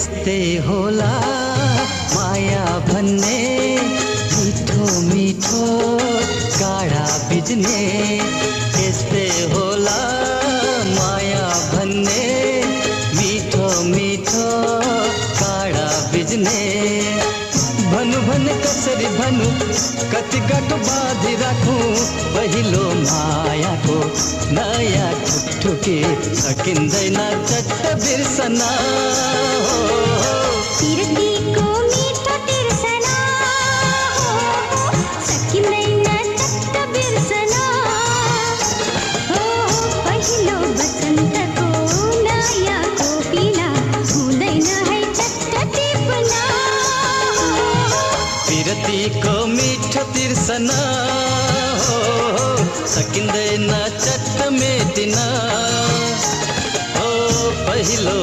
यस्तै होला माया भन्ने, मिठो मिठो काँडा बिज्ने। यस्तै होला माया भन्ने, मिठो मिठो काँडा बिज्ने। भनु भने कसरी भनु, कति गाँठो बाँधि राखौँ, पहिलो मायाको नयाँ ठुकठुकी सकिँदैन चट्ट बिर्सन। पिरतीको मिठो तिर्सना सकिँदैन चट्ट बिर्सन। पहिलो बसन्तको नयाँ कोपिला हुँदैन है चट्ट टिप्न। पिरतीको मिठो तिर्सना सकिँदैन चट्ट मेटिन। पहिलो